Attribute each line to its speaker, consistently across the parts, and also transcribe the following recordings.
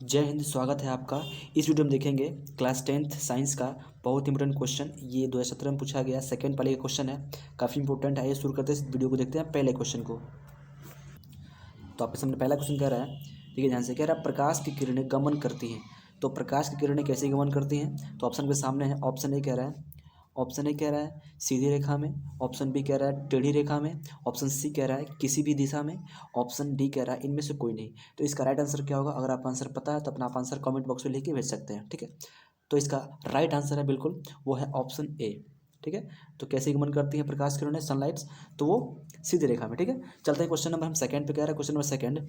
Speaker 1: जय हिंद। स्वागत है आपका। इस वीडियो में देखेंगे क्लास 10th साइंस का बहुत इंपॉर्टेंट क्वेश्चन। ये 2017 में पूछा गया सेकंड पाली का क्वेश्चन है, काफ़ी इंपॉर्टेंट है। आइए शुरू करते हैं इस वीडियो को, देखते हैं पहले क्वेश्चन को। तो आपके सामने पहला क्वेश्चन कह रहा है, ठीक है, ध्यान से कह रहा है, प्रकाश की किरणें गमन करती हैं। तो प्रकाश की किरणें कैसे गमन करती हैं? तो ऑप्शन के सामने है। ऑप्शन ए कह रहा है, ऑप्शन ए कह रहा है सीधी रेखा में, ऑप्शन बी कह रहा है टेढ़ी रेखा में, ऑप्शन सी कह रहा है किसी भी दिशा में, ऑप्शन डी कह रहा है इनमें से कोई नहीं। तो इसका राइट आंसर क्या होगा? अगर आपको आंसर पता है तो अपना आप आंसर कमेंट बॉक्स में लिख के भेज सकते हैं, ठीक है। तो इसका राइट आंसर है बिल्कुल, वो है ऑप्शन ए, ठीक है। तो कैसे गमन करती है प्रकाश किरणें, सनलाइट्स? तो वो सीधी रेखा में, ठीक है। चलते हैं क्वेश्चन नंबर हम सेकंड पे। कह रहा है क्वेश्चन नंबर सेकंड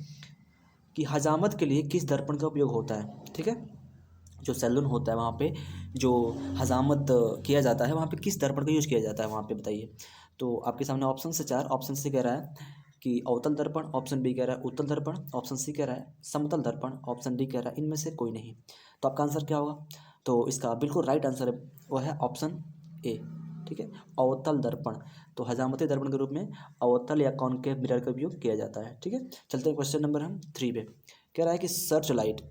Speaker 1: कि हजामत के लिए किस दर्पण का उपयोग होता है, ठीक है। जो सैलून होता है वहाँ पे जो हजामत किया जाता है, वहाँ पे किस दर्पण का यूज किया जाता है वहाँ पे, बताइए। तो आपके सामने ऑप्शन से चार। ऑप्शन से कह रहा है कि अवतल दर्पण, ऑप्शन बी कह रहा है उत्तल दर्पण, ऑप्शन सी कह रहा है समतल दर्पण, ऑप्शन डी कह रहा है इनमें से कोई नहीं। तो आपका आंसर क्या होगा? तो इसका बिल्कुल राइट आंसर है, वो है ऑप्शन ए, ठीक है, अवतल दर्पण। तो हजामती दर्पण के रूप में अवतल या कॉनकेव मिरर का उपयोग किया जाता है, ठीक है। चलते हैं क्वेश्चन नंबर हम 3 पे। कह रहा है कि सर्च लाइट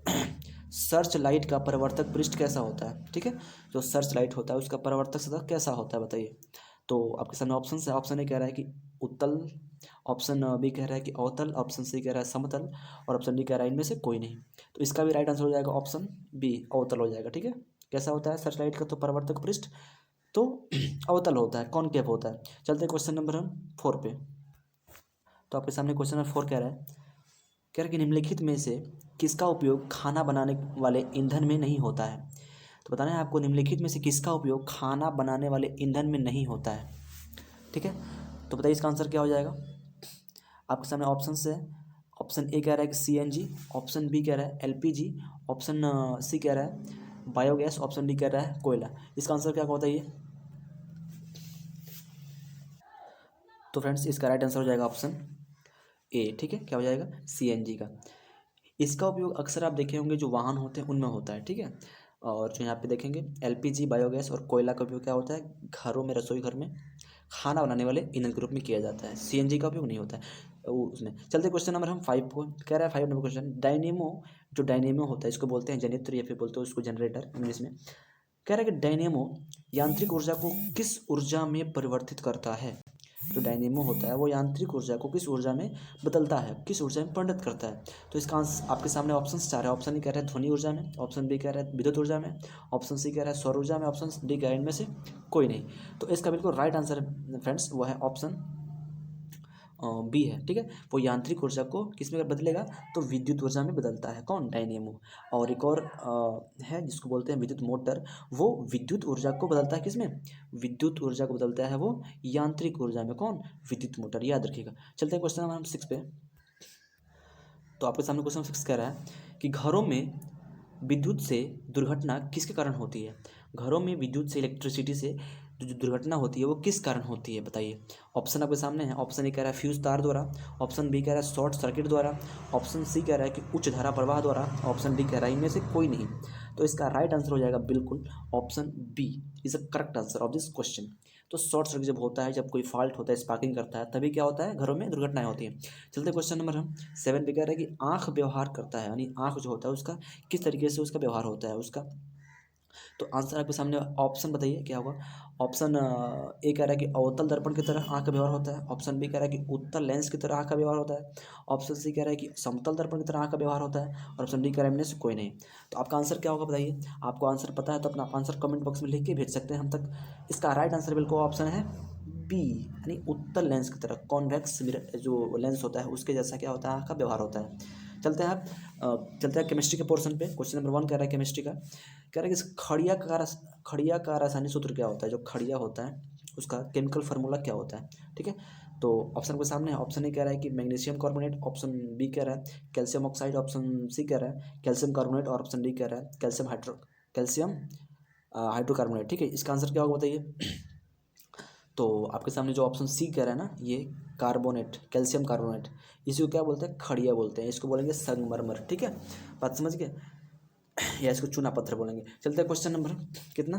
Speaker 1: सर्च लाइट का परावर्तक पृष्ठ कैसा होता है, ठीक है। जो सर्च लाइट होता है उसका परावर्तक सतह कैसा होता है, बताइए। तो आपके सामने ऑप्शन है। ऑप्शन ए कह रहा है कि उत्तल, ऑप्शन बी कह रहा है कि अवतल, ऑप्शन सी कह रहा है समतल, और ऑप्शन डी कह रहा है इनमें से कोई नहीं। तो इसका भी राइट आंसर हो जाएगा ऑप्शन बी, अवतल हो जाएगा, ठीक है। कैसा होता है सर्च लाइट का? तो परावर्तक पृष्ठ तो अवतल होता है, कॉनकेव होता है। चलते हैं क्वेश्चन नंबर हम 4 पे। तो आपके सामने क्वेश्चन नंबर 4 कह रहा है, कह रहा है कि निम्नलिखित में से किसका उपयोग खाना बनाने वाले ईंधन में नहीं होता है? तो बताना है आपको, निम्नलिखित में से किसका उपयोग खाना बनाने वाले ईंधन में नहीं होता है, ठीक है। तो बताइए इसका आंसर क्या हो जाएगा? आपके सामने ऑप्शन है। ऑप्शन ए कह रहा है कि सीएनजी, ऑप्शन बी कह रहा है एलपीजी, ऑप्शन सी कह रहा है बायोगैस, ऑप्शन डी कह रहा है कोयला। इसका आंसर क्या होगा बताइए। तो फ्रेंड्स इसका राइट आंसर हो जाएगा ऑप्शन ए, ठीक है। क्या हो जाएगा? सीएनजी का। इसका उपयोग अक्सर आप देखे होंगे जो वाहन होते हैं उनमें होता है, ठीक है। और जो यहाँ पे देखेंगे एलपीजी, बायोगैस और कोयला का उपयोग क्या होता है? घरों में, रसोई घर में खाना बनाने वाले ईंधन के रूप में किया जाता है। सीएनजी का उपयोग नहीं होता है उसमें। चलते क्वेश्चन नंबर हम 5 को। कह रहा है 5 नंबर क्वेश्चन, डायनेमो। जो डायनेमो होता है इसको बोलते हैं जनित्र, या फिर बोलते हैं उसको जनरेटर इंग्लिश में। कह रहा है कि डायनेमो यांत्रिक ऊर्जा को किस ऊर्जा में परिवर्तित करता है? जो डायनेमो होता है वो यांत्रिक ऊर्जा को किस ऊर्जा में बदलता है, किस ऊर्जा में परिणत करता है? तो इसका आंसर आपके सामने ऑप्शन चार है। ऑप्शन ए कह रहा है ध्वनि ऊर्जा में, ऑप्शन बी कह रहा है विद्युत ऊर्जा में, ऑप्शन सी कह रहा है सौर ऊर्जा में, ऑप्शन डी कह रहा है इनमें से कोई नहीं। तो इसका बिल्कुल राइट आंसर फ्रेंड्स वो है ऑप्शन बी है, ठीक है। वो यांत्रिक ऊर्जा को किस में बदलेगा? तो विद्युत ऊर्जा में बदलता है। कौन? डायनेमो। और एक और है जिसको बोलते हैं विद्युत मोटर, वो विद्युत ऊर्जा को बदलता है किसमें? विद्युत ऊर्जा को बदलता है वो यांत्रिक ऊर्जा में। कौन? विद्युत मोटर, याद रखिएगा। चलते हैं क्वेश्चन नंबर हम 6 पे। तो आपके सामने क्वेश्चन 6 कह रहा है कि घरों में विद्युत से दुर्घटना किसके कारण होती है? घरों में विद्युत से, इलेक्ट्रिसिटी से जो दुर्घटना होती है वो किस कारण होती है, बताइए। ऑप्शन आपके सामने है। ऑप्शन ए कह रहा है फ्यूज तार द्वारा, ऑप्शन बी कह रहा है शॉर्ट सर्किट द्वारा, ऑप्शन सी कह रहा है कि उच्च धारा प्रवाह द्वारा, ऑप्शन डी कह रहा है इनमें से कोई नहीं। तो इसका राइट आंसर हो जाएगा बिल्कुल option B is a correct answer of this question. तो शॉर्ट सर्किट जब होता है, जब कोई फॉल्ट होता है, स्पार्किंग करता है, तभी क्या होता है? घरों में दुर्घटनाएं होती हैं। चलते क्वेश्चन नंबर हम 7 पे। कह रहा है कि आंख व्यवहार करता है, यानी आंख जो होता है उसका किस तरीके से उसका व्यवहार होता है उसका। तो आंसर आपके सामने ऑप्शन बताइए क्या होगा। ऑप्शन ए कह रहा है कि अवतल दर्पण की तरह आंख का व्यवहार होता है, ऑप्शन बी कह रहा है कि उत्तल लेंस की तरह आंख का व्यवहार होता है, ऑप्शन सी कह रहा है कि समतल दर्पण की तरह आंख का व्यवहार होता है, और ऑप्शन डी कह रहा है इनमें से कोई नहीं। तो आपका आंसर क्या होगा बताइए। आपको आंसर पता है तो अपना आंसर कमेंट बॉक्स में लिख के भेज सकते हैं हम तक। इसका राइट आंसर बिल्कुल ऑप्शन है बी, यानी उत्तल लेंस की तरह, कॉन्वेक्स जो लेंस होता है उसके जैसा क्या होता है? आंख का व्यवहार होता है। चलते हैं आप चलते हैं केमिस्ट्री के पोर्शन पे। क्वेश्चन नंबर 1 कह रहा है केमिस्ट्री का, कह रहा है कि खड़िया का रासायनिक सूत्र क्या होता है? जो खड़िया होता है उसका केमिकल फार्मूला क्या होता है, ठीक है। तो ऑप्शन के सामने है। ऑप्शन ए कह रहा है कि मैग्नीशियम कार्बोनेट, ऑप्शन बी कह रहा है कैल्शियम ऑक्साइड, ऑप्शन सी कह रहा है कैल्शियम कार्बोनेट, और ऑप्शन डी कह रहा है कैल्शियम हाइड्रोकार्बोनेट, ठीक है। इसका आंसर क्या होगा बताइए। तो आपके सामने जो ऑप्शन सी कह रहा है ना, ये कार्बोनेट, कैल्शियम कार्बोनेट, इसी को क्या बोलते हैं? खड़िया बोलते हैं। इसको बोलेंगे संगमरमर, ठीक है। बात समझ गए? या इसको चूना पत्थर बोलेंगे। चलते हैं क्वेश्चन नंबर कितना,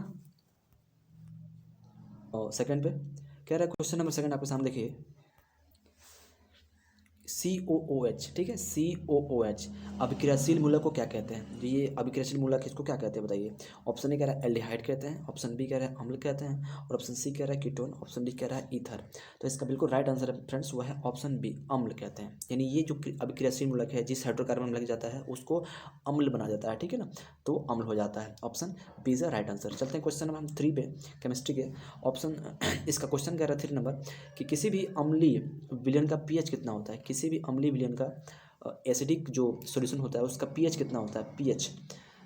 Speaker 1: सेकंड पे। कह रहा है क्वेश्चन नंबर सेकंड आपके सामने देखिए, COOH, ठीक है, COOH। अभिक्रियाशील मूलक को क्या कहते हैं? ये अभिक्रियाशील मूलक इसको क्या कहते हैं बताइए? ऑप्शन ए कह रहा है एल्डिहाइड कहते हैं, ऑप्शन बी कह रहा है अम्ल कहते हैं, और ऑप्शन सी कह रहा है कीटोन, ऑप्शन डी कह रहा है ईथर। तो इसका बिल्कुल राइट आंसर है फ्रेंड्स वो है ऑप्शन बी, अम्ल कहते हैं। यानी ये जो अभिक्रियाशील मूलक है जिस हाइड्रोकार्बन लग जाता है उसको अम्ल बना जाता है, ठीक है ना, तो अम्ल हो जाता है। Option B is the right answer. चलते हैं क्वेश्चन नंबर हम 3 पे, केमिस्ट्री के ऑप्शन इसका क्वेश्चन कह रहा है 3 नंबर कि किसी भी अम्लीय विलयन का पीएच कितना होता है? किसी भी अम्लीय विलयन का एसिडिक जो सॉल्यूशन होता है उसका पीएच कितना होता है? पीएच।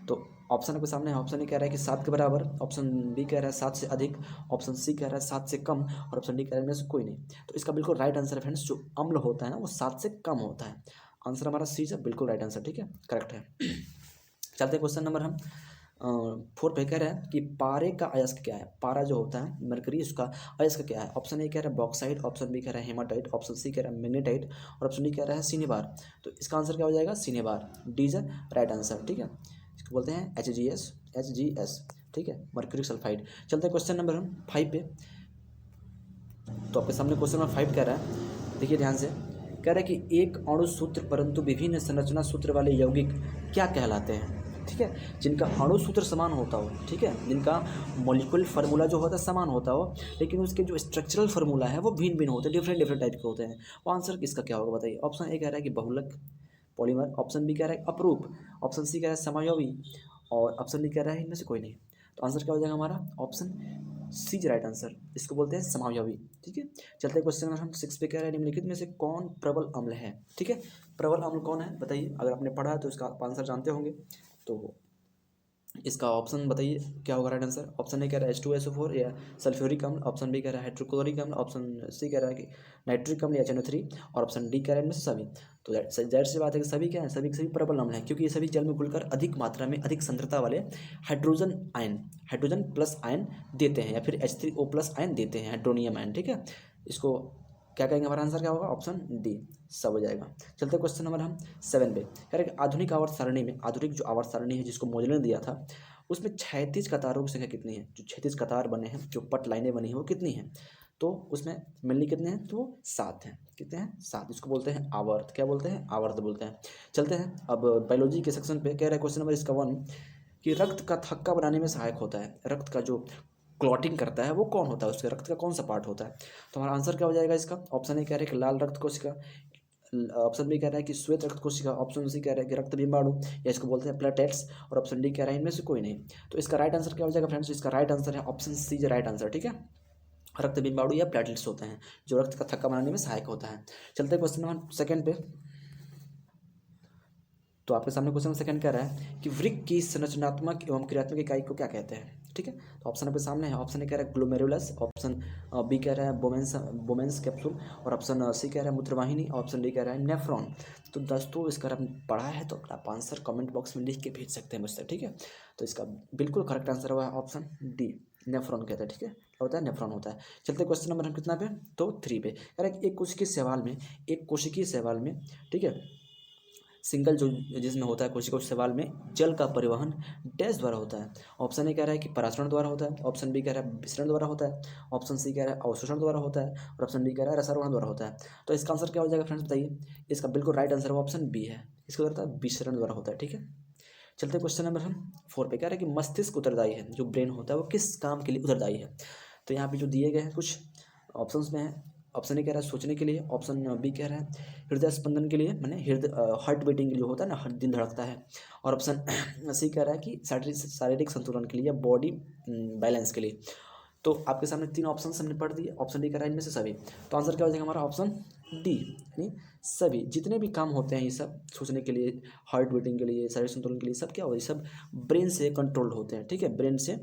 Speaker 1: तो ऑप्शन आपके सामने है। ऑप्शन ए कह रहा है कि 7 के बराबर, ऑप्शन बी कह रहा है 7 से अधिक, ऑप्शन सी कह रहा है 7 से कम, और ऑप्शन डी कह रहा है इनमें से कोई नहीं। तो इसका बिल्कुल राइट आंसर है फ्रेंड्स, जो अम्ल होता है ना वो 7 से कम होता है। आंसर हमारा सी है, बिल्कुल राइट आंसर, ठीक है, करेक्ट है। चलते हैं क्वेश्चन नंबर हम 4 पे कह रहा है कि पारे का अयस्क क्या है? पारा जो होता है मरकरी, उसका अयस्क क्या है? ऑप्शन ए कह रहा है बॉक्साइट, ऑप्शन बी कह रहा है हेमाटाइट, ऑप्शन सी कह रहा है मैग्नेटाइट, और ऑप्शन डी कह रहा है सिनेबार। तो इसका आंसर क्या हो जाएगा? Cinnabar, D is right answer, ठीक है। इसको बोलते हैं HGS, ठीक है, मर्क्यूरिक सल्फाइड। चलते हैं क्वेश्चन नंबर हम 5 पे। तो आपके सामने क्वेश्चन नंबर 5 कह रहा है, देखिए ध्यान से, कह रहा है कि एक अणु सूत्र परंतु विभिन्न संरचना सूत्र वाले यौगिक क्या कहलाते हैं? ठीक है, जिनका अणु सूत्र समान होता हो, ठीक है, जिनका मॉलिक्यूलर फार्मूला जो होता है समान होता हो, लेकिन उसके जो स्ट्रक्चरल फार्मूला है वो भिन्न भिन्न होते हैं, डिफरेंट टाइप के होते हैं। वो आंसर किसका क्या होगा बताइए? ऑप्शन ए कह रहा है कि बहुलक पॉलीमर, ऑप्शन बी कह रहा है अपरूप, ऑप्शन सी कह रहा है समायोवी, और ऑप्शन डी कह रहा है इनमें से कोई नहीं। तो आंसर क्या हो जाएगा हमारा? Option C is right answer. इसको बोलते हैं समायोवी, ठीक है। चलते हैं क्वेश्चन नंबर हम 6 पे, कह रहे हैं निम्नलिखित में से कौन प्रबल अम्ल है? ठीक है, प्रबल अम्ल कौन है बताइए? अगर आपने पढ़ा है तो इसका आंसर जानते होंगे। तो इसका ऑप्शन बताइए क्या होगा राइट आंसर? ऑप्शन ए कह रहा है H2SO4 या सल्फ्यूरिक अम्ल, ऑप्शन बी कह रहा है हाइड्रोक्लोरिक अम्ल, ऑप्शन सी कह रहा है कि नाइट्रिक अम्ल या HNO3, और ऑप्शन डी कह रहा है इनमें से सभी। तो जाहिर सी बात है कि सभी क्या है? सभी के सभी प्रबल अम्ल हैं, क्योंकि ये सभी जल में घुलकर अधिक मात्रा में अधिक सांद्रता वाले हाइड्रोजन प्लस आयन देते हैं, या फिर H3O प्लस आयन देते हैं, हाइड्रोनियम आयन, ठीक है। इसको क्या कहेंगे? हमारा आंसर क्या होगा? ऑप्शन डी, सब हो जाएगा। चलते क्वेश्चन नंबर हम 7 पे, कह रहे हैं आधुनिक आवर्त सारणी में, आधुनिक जो आवर्त सारणी है जिसको मोजले ने दिया था, उसमें 36 कतारों की संख्या कितनी है? जो 36 कतार बने हैं, जो पट लाइनें बनी हैं वो कितनी हैं? तो उसमें मिलनी कितने हैं? तो 7 हैं। कितने हैं? 7। इसको बोलते हैं आवर्त। क्या बोलते हैं? आवर्त बोलते हैं। चलते हैं अब बायोलॉजी के सेक्शन पे, कह रहा है क्वेश्चन नंबर इसका 1 कि रक्त का थक्का बनाने में सहायक होता है, रक्त का जो क्लॉटिंग करता है वो कौन होता है? उसके रक्त का कौन सा पार्ट होता है? तो हमारा आंसर क्या हो जाएगा इसका? ऑप्शन ए कह रहे हैं कि लाल रक्त कोशिका, ऑप्शन बी कह रहा है कि श्वेत रक्त कोशिका, ऑप्शन सी कह रहा है कि रक्त बिंबाणु, या इसको बोलते हैं प्लेटेट्स, और ऑप्शन डी कह रहा है इनमें से कोई नहीं। तो इसका राइट आंसर क्या हो जाएगा फ्रेंड्स? इसका राइट आंसर है ऑप्शन सी जो राइट आंसर, ठीक है। रक्त बिंबाणु या प्लेटलेट्स होते हैं जो रक्त का थक्का बनाने में सहायक होता है। चलते हैं क्वेश्चन नंबर 2 पे। तो आपके सामने क्वेश्चन सेकंड कह रहा है कि वृक्क की संरचनात्मक एवं क्रियात्मक इकाई को क्या कहते हैं? ठीक है, तो ऑप्शन आपके सामने है। ऑप्शन ए कह रहा है ग्लोमेरुलस, ऑप्शन बी कह रहा है बोमेंस कैप्सूल, और ऑप्शन सी कह रहा है मूत्रवाहिनी, ऑप्शन डी कह रहा है नेफ्रॉन। तो दोस्तों इसका आपने पढ़ा है तो आप आंसर कमेंट बॉक्स में लिख के भेज सकते हैं मुझसे, ठीक है। तो इसका बिल्कुल करेक्ट आंसर हुआ है ऑप्शन डी, नेफ्रॉन कहते हैं, ठीक है। क्या होता है? नेफ्रॉन होता है। चलते क्वेश्चन नंबर हम कितना पे? तो 3 पे, कह रहा है एक कोशिकीय शैवाल में, ठीक है, सिंगल जो जिसमें होता है कोशिका शैवाल में जल का परिवहन डैश द्वारा होता है। ऑप्शन ए कह रहा है कि परासरण द्वारा होता है, ऑप्शन बी कह रहा है विसरण द्वारा होता है, ऑप्शन सी कह रहा है अवशोषण द्वारा होता है, और ऑप्शन डी कह रहा है रसारोहण द्वारा होता है। तो इसका आंसर क्या हो जाएगा फ्रेंड्स बताइए? इसका बिल्कुल राइट आंसर ऑप्शन बी है, इसका होता है विसरण द्वारा होता है, ठीक है। चलते क्वेश्चन नंबर हम 4 पे, कह रहा है कि मस्तिष्क उत्तरदायी है, जो ब्रेन होता है वो किस काम के लिए उत्तरदायी है? तो यहाँ पे जो दिए गए हैं कुछ ऑप्शंस में है। ऑप्शन ए कह रहा है सोचने के लिए, ऑप्शन बी कह रहा है हृदय स्पंदन के लिए, मैंने हार्ट बीटिंग के लिए होता है ना, दिल धड़कता है, और ऑप्शन सी कह रहा है कि शारीरिक संतुलन के लिए या बॉडी बैलेंस के लिए। तो आपके सामने 3 ऑप्शन हमने पढ़ दिए। ऑप्शन डी कह रहा है इनमें से सभी। तो आंसर क्या हो जाएगा हमारा? ऑप्शन डी, यानी सभी जितने भी काम होते हैं ये सब सोचने के लिए, हार्ट बीटिंग के लिए, शारीरिक संतुलन के लिए, सब क्या होता है? सब ब्रेन से कंट्रोल होते हैं, ठीक है, ब्रेन से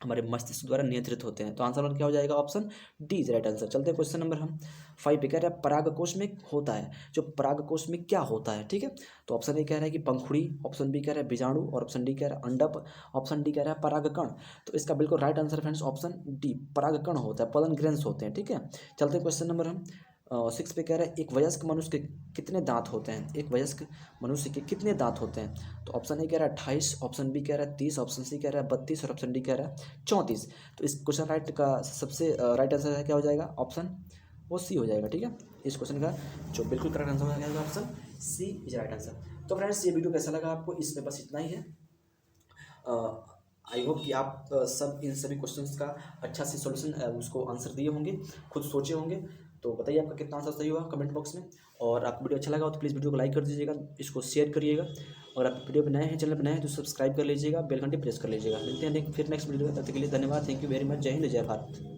Speaker 1: हमारे मस्तिष्क द्वारा नियंत्रित होते हैं। तो आंसर क्या हो जाएगा? Option D is right answer. चलते हैं क्वेश्चन नंबर हम 5 पे, कह रहा है परागकोश में होता है, जो परागकोश में क्या होता है? ठीक है, तो ऑप्शन ए कह रहा है कि पंखुड़ी, ऑप्शन बी कह रहा है बीजाणु, और ऑप्शन डी कह रहा है अंडप, ऑप्शन डी कह रहा है परागकण। तो इसका बिल्कुल right answer friends option D, परागकण होता है, पोलन ग्रेन्स होते हैं, ठीक है। चलते हैं क्वेश्चन नंबर हम 6 पे, कह रहा है एक वयस्क मनुष्य के कितने दांत होते हैं? एक वयस्क मनुष्य के कितने दांत होते हैं? तो ऑप्शन ए कह रहा है 28, ऑप्शन बी कह रहा है 30, ऑप्शन सी कह रहा है 32, और ऑप्शन डी कह रहा है 34। तो इस क्वेश्चन राइट का सबसे राइट आंसर है क्या हो जाएगा? ऑप्शन वो सी हो जाएगा। ठीक है, इस क्वेश्चन का जो बिल्कुल करेक्ट आंसर हो जाएगा option C is right answer. तो फ्रेंड्स ये वीडियो कैसा लगा आपको, इसमें बस इतना ही है। आई होप कि आप सब इन सभी क्वेश्चंस का अच्छा से सॉल्यूशन उसको आंसर दिए होंगे, खुद सोचे होंगे। तो बताइए आपका कितना आंसर सही हुआ कमेंट बॉक्स में। और आपको वीडियो अच्छा लगा हो तो प्लीज़ वीडियो को लाइक कर दीजिएगा, इसको शेयर करिएगा। और आप वीडियो पर नए हैं, चैनल पर नए हैं तो सब्सक्राइब कर लीजिएगा, बेल घंटी प्रेस कर लीजिएगा। मिलते हैं फिर नेक्स्ट वीडियो, तब तक के लिए धन्यवाद, थैंक यू वेरी मच, जय हिंद, जय भारत।